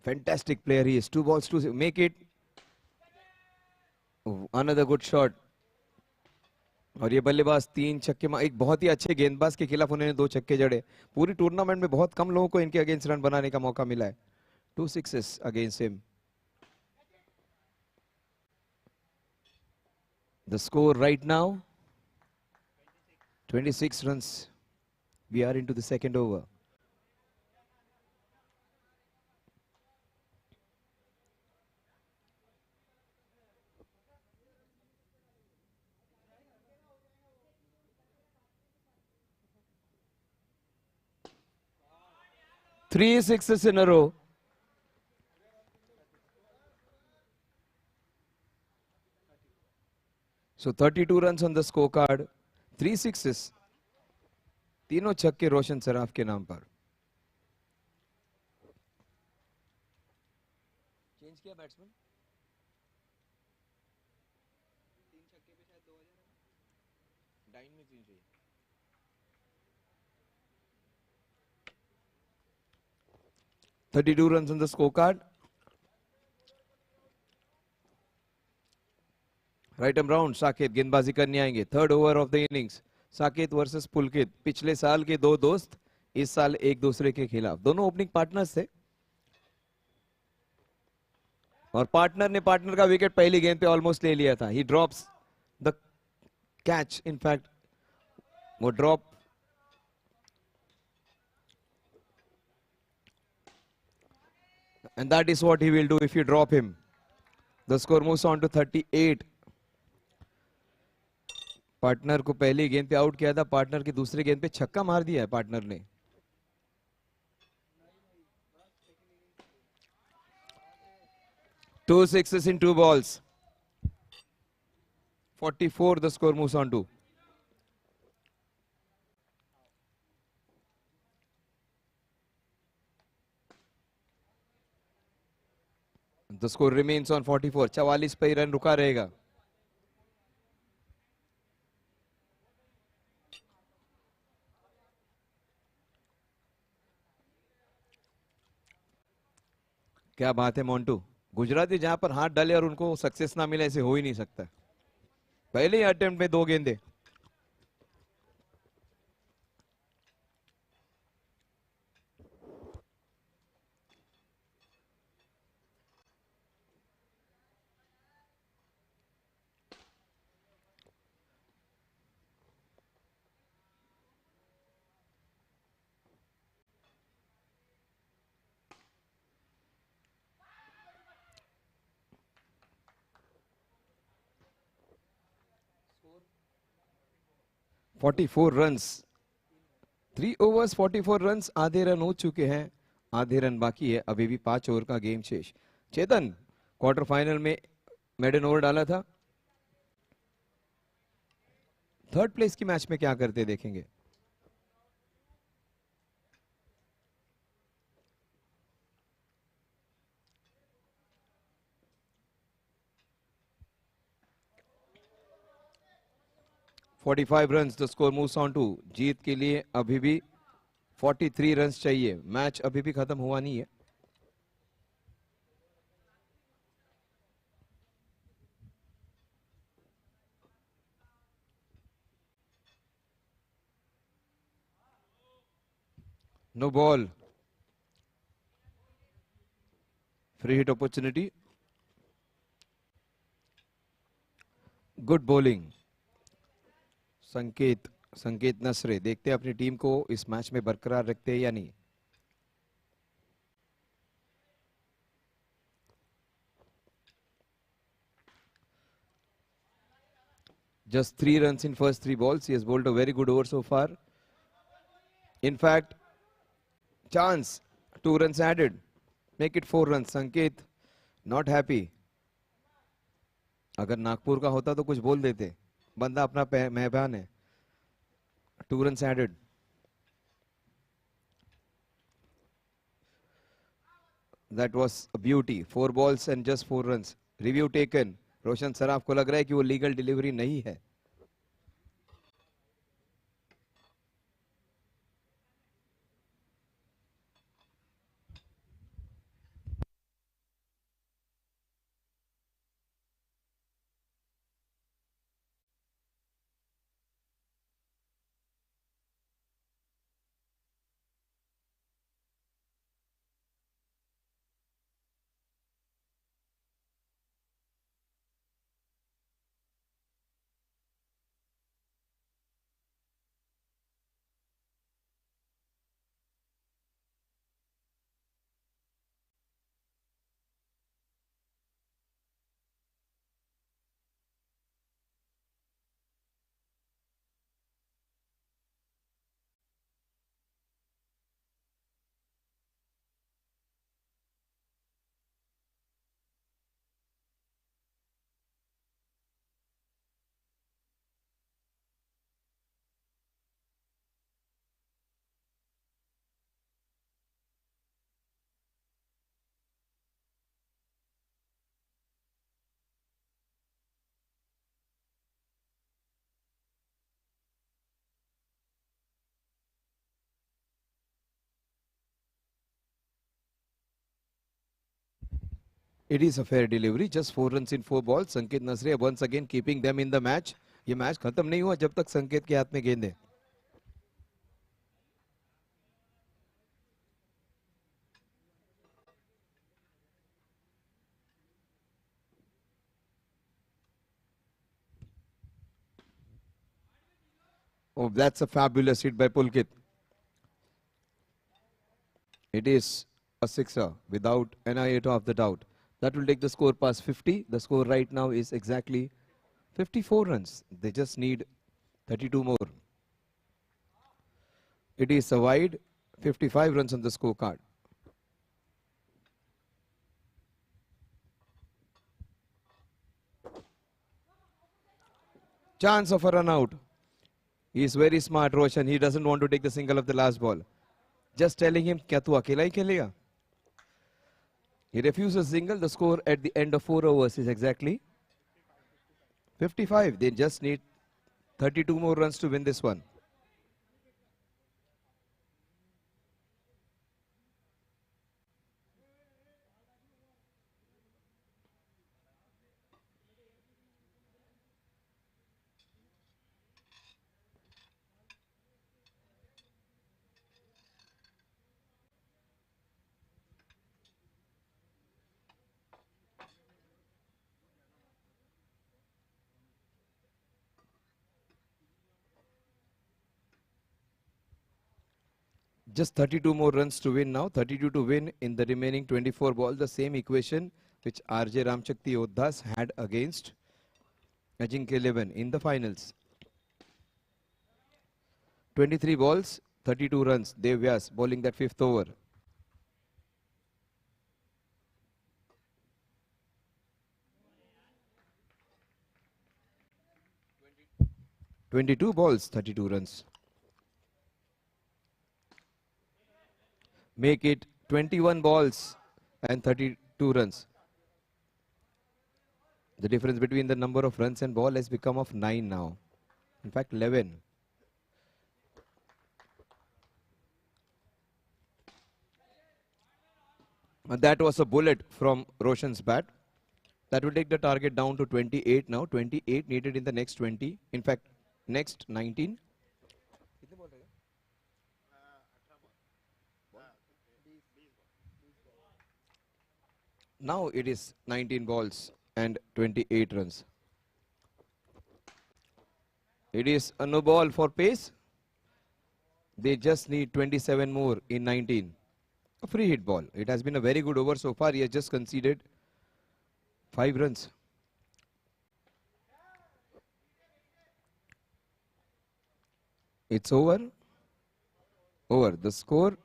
Fantastic player he is. 2 balls, 2 make it. Oh, another good shot. और ये बल्लेबाज 3 छक्के एक बहुत ही अच्छे गेंदबाज के खिलाफ उन्होंने 2 छक्के जड़े. पूरी टूर्नामेंट में बहुत कम लोगों को इनके अगेंस्ट रन बनाने का मौका मिला है. 2 6s against him. The score right now 26 runs. We are into the second over. Three sixes in a row. So 32 runs on the scorecard. 3 sixes. तीनों छक्के रोशन सराफ के नाम पर. चेंज किया बैट्समैन. 3 छक्के पे शायद 2000 है. डाइन में चेंज हुई. 32 runs on the scorecard. Right arm round Saket गेंदबाजी करने आएंगे. Third over of the innings. Saket versus Pulkit. पिछले साल के 2 दोस्त इस साल एक दूसरे के खिलाफ. दोनों ओपनिंग पार्टनर्स थे और पार्टनर ने पार्टनर का विकेट पहली गेंद पे ऑलमोस्ट ले लिया था. ही ड्रॉप्स द कैच. इनफैक्ट वो drop and that is what he will do if you drop him. The score moves on to 38. Partner को पहली गेंद पे आउट किया था. पार्टनर की दूसरी गेंद पे छक्का मार दिया है पार्टनर ने. Two sixes in 2 balls. 44 the score moves on to. The score remains on 44. 44 पे ही रन रुका रहेगा. क्या बात है मोन्टू. गुजराती जहां पर हाथ डाले और उनको सक्सेस ना मिले ऐसे हो ही नहीं सकता. पहले ही अटेम्प्ट में 2 गेंदे. Four run. 3 overs 44 run. आधे रन हो चुके हैं. आधे रन बाकी है. अभी भी 5 ओवर का गेम शेष. चेतन क्वार्टर फाइनल में मेडन ओवर डाला था. थर्ड प्लेस की मैच में क्या करते देखेंगे. $45 runs. The score moves on to. जीत के लिए अभी भी 43 रन चाहिए. मैच अभी भी खत्म हुआ नहीं है. No ball. Free hit opportunity. Good bowling. संकेत नसरे. देखते हैं अपनी टीम को इस मैच में बरकरार रखते हैं या नहीं. Just 3 runs in first 3 balls. He has bowled a very good over so far. In fact, chance. 2 runs added. Make it 4 runs. संकेत not happy. अगर नागपुर का होता तो कुछ बोल देते. बंदा अपना मेहमान है. 2 runs added. That was a beauty. 4 balls and just 4 runs. Review taken. रोशन सराफ को लग रहा है कि वो लीगल डिलीवरी नहीं है. It is a fair delivery. Just 4 runs in 4 balls. संकेत नसरे once again keeping them in the match. ये मैच खत्म नहीं हुआ जब तक संकेत के हाथ में गेंद है. Oh, that's a fabulous hit by Pulkit. It is a sixer without an iota of the doubt. That will take the score past 50. The score right now is exactly 54 runs. They just need 32 more. It is a wide, 55 runs on the scorecard. Chance of a run out. He is very smart, Roshan. He doesn't want to take the single of the last ball. Just telling him, क्या तू अकेला ही खेलेगा? He refuses single. The score at the end of 4 overs is exactly 55. They just need 32 more runs to win this one. Just 32 more runs to win now. 32 to win in the remaining 24 balls. The same equation which RJ Ramchakti Oddas had against Ajinkya 11 in the finals. 23 balls, 32 runs. Dev Vyas bowling that 5th over. "22 balls, 32 runs. Make it 21 balls and 32 runs. The difference between the number of runs and ball has become of 9 now. In fact, 11. And that was a bullet from Roshan's bat. That will take the target down to 28 now. 28 needed in the next 20. In fact, next 19. Now it is 19 balls and 28 runs. It is a no ball for pace. They just need 27 more in 19. A free hit ball. It has been a very good over so far. He has just conceded 5 runs. It's over. Over. The score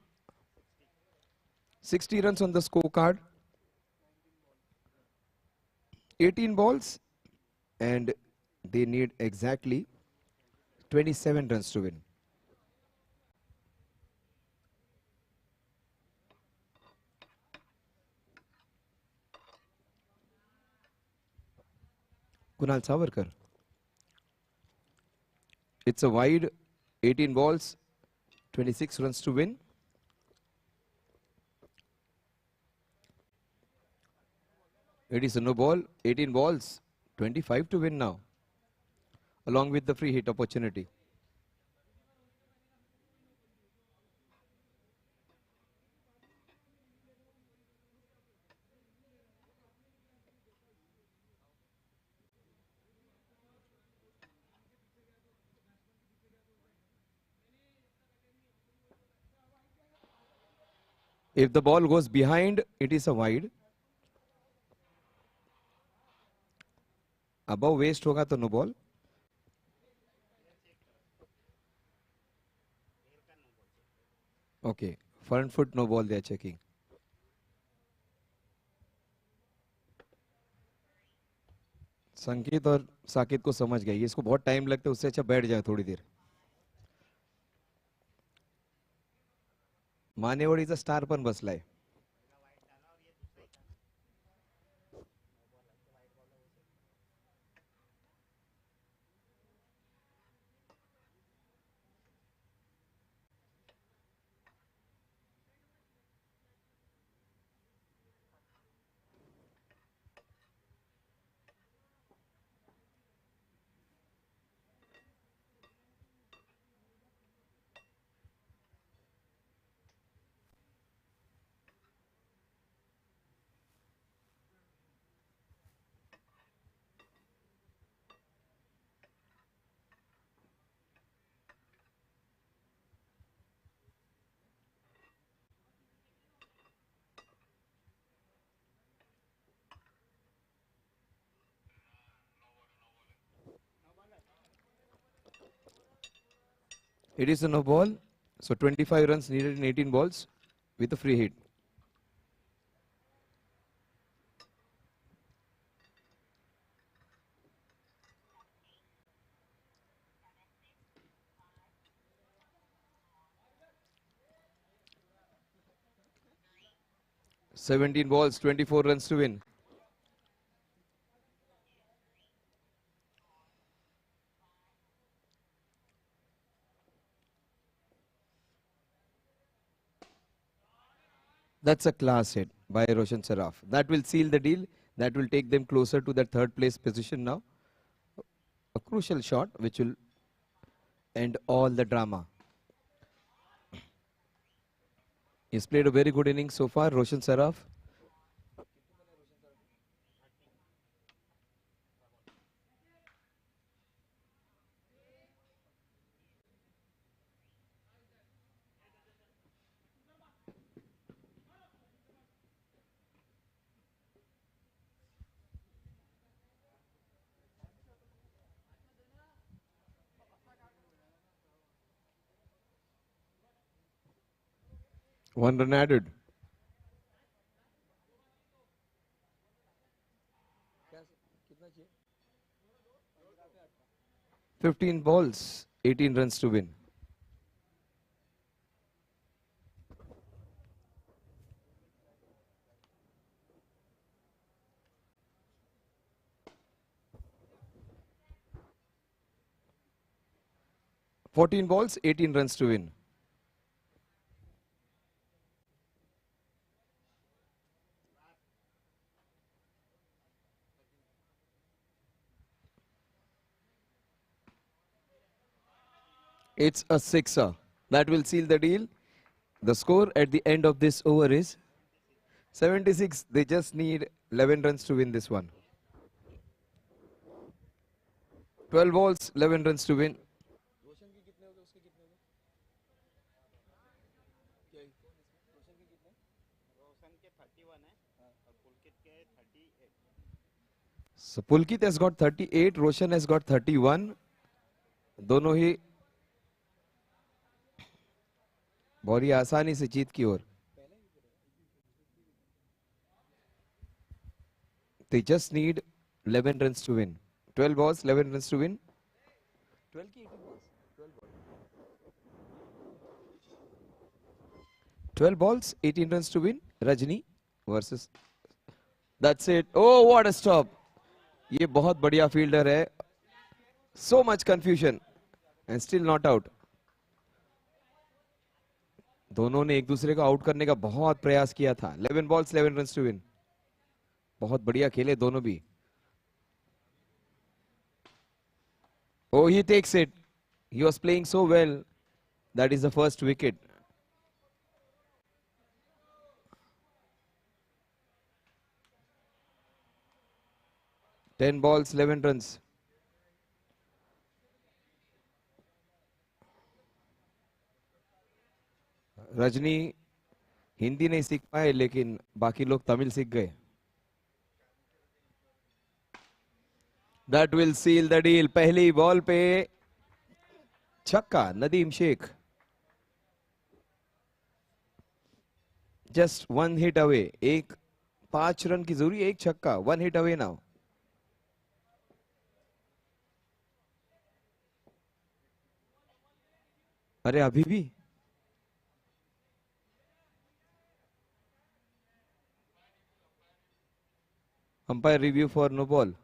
60 runs on the scorecard. 18 balls and they need exactly 27 runs to win. Kunal Savarkar. It's a wide, 18 balls, 26 runs to win. It is a no ball, 18 balls, 25 to win now, along with the free hit opportunity. If the ball goes behind, it is a wide. Above waist होगा तो no ball. Okay, front foot no ball they are checking. संकेत और साकेत को समझ गए, इसको बहुत time लगता है, उससे अच्छा बैठ जाए थोड़ी देर. मानेवडीचा स्टार पण बसलाय. It is a no ball, so 25 runs needed in 18 balls with a free hit. Seventeen balls, 24 runs to win. That's a class hit by Roshan Saraf. That will seal the deal. That will take them closer to that third place position now. A crucial shot which will end all the drama. He's played a very good innings so far, Roshan Saraf. One run added. "15 balls, 18 runs to win." "14 balls, 18 runs to win." It's a sixer. That will seal the deal. The score at the end of this over is 76. They just need 11 runs to win this one. 12 balls, 11 runs to win. So Pulkit has got 38, Roshan has got 31. दोनों ही बहुत ही आसानी से जीत की ओर. They just need 11 runs to win. 12 balls, 11 runs to win. 12 की 18 balls. 12 balls, 18 runs to win. Rajni versus. That's it. Oh, what a stop. ये बहुत बढ़िया fielder है. So much confusion and still not out. दोनों ने एक दूसरे को आउट करने का बहुत प्रयास किया था. 11 balls 11 runs to win. बहुत बढ़िया खेले दोनों भी. Oh, he takes it. He was playing so well. That is the first wicket. Ten balls 11 runs. Rajni Hindi नहीं सीख पाए लेकिन बाकी लोग तमिल सीख गए. That will seal the deal. पहली बॉल पे छक्का Nadeem Shaikh. Just one hit away. 5 run की जरूरी, एक छक्का. 1 hit away now. अरे अभी भी umpire review for no ball.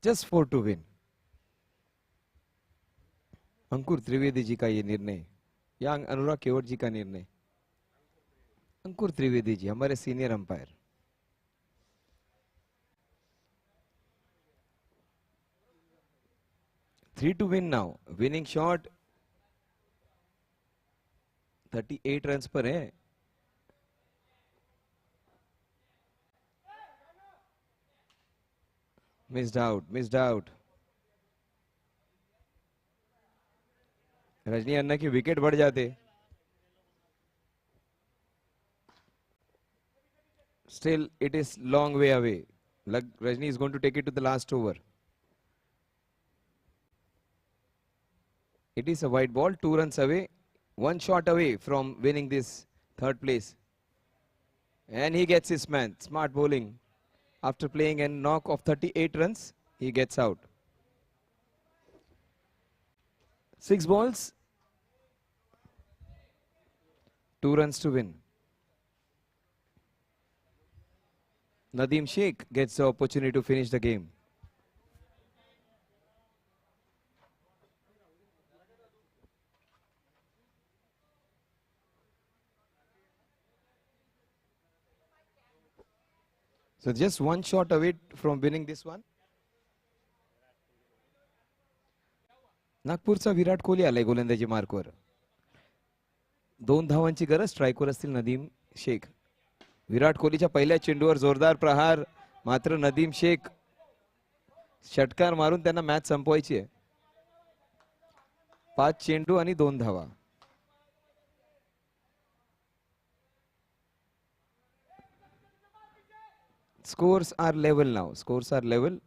Just four to win. Ankur Trivedi ji का ये निर्णय या अनुराग केवट जी का निर्णय. अंकुर त्रिवेदी जी हमारे senior umpire. Three to win now. Winning shot 38 run पर है. Missed out. रजनी अन्ना की विकेट बढ़ जाते. Still, it is long way away. Rajni is going to take it to the last over. It is a white ball, 2 runs away, 1 shot away from winning this third place. And he gets his man. Smart bowling. After playing a knock of 38 runs, he gets out. 6 balls, 2 runs to win. Nadeem Sheikh gets the opportunity to finish the game. So just 1 shot away from winning this one. नागपूरचा Virat Kohli आलाय गोलंदाजी मार्कवर. 2 धावांची गरज. स्ट्राईकवर असतील नदीम शेख. विराट कोहलीच्या पहिल्या चेंडूवर जोरदार प्रहार. मात्र नदीम शेख षटकार मारून त्यांना मॅच संपवायची आहे. 5 चेंडू आणि 2 धावा. Scores are level now. Scores are level.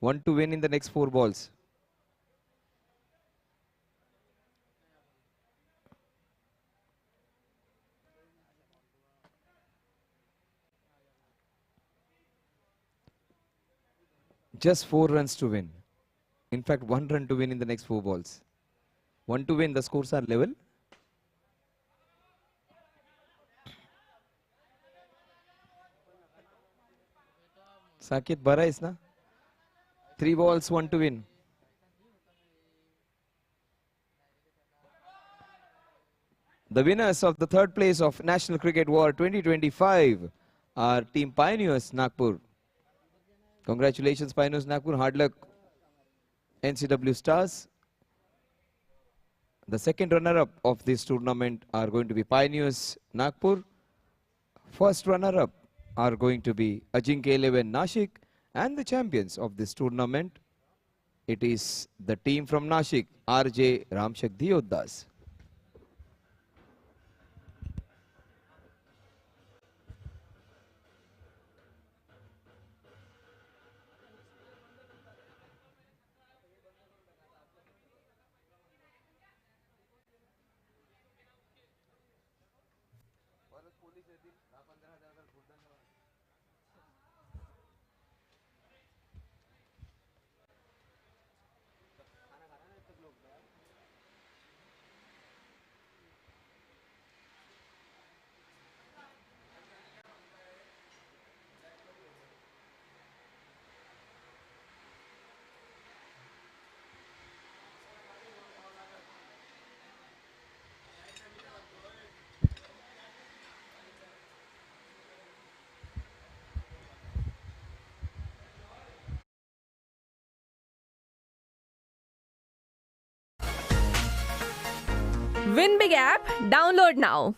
1 to win in the next 4 balls. Just 4 runs to win. In fact, 1 run to win in the next 4 balls. 1 to win, the scores are level. Saket, bara is na? 3 balls, 1 to win. The winners of the third place of National Cricket War 2025 are Team Pioneers Nagpur. Congratulations, Pioneers Nagpur. Hard luck, NCW Stars. The second runner-up of this tournament are going to be Pioneers Nagpur. First runner-up are going to be Ajinkya 11 Nashik. And the champions of this tournament, it is the team from Nashik, RJ Ramshakti Yoddas. Win Big app, download now.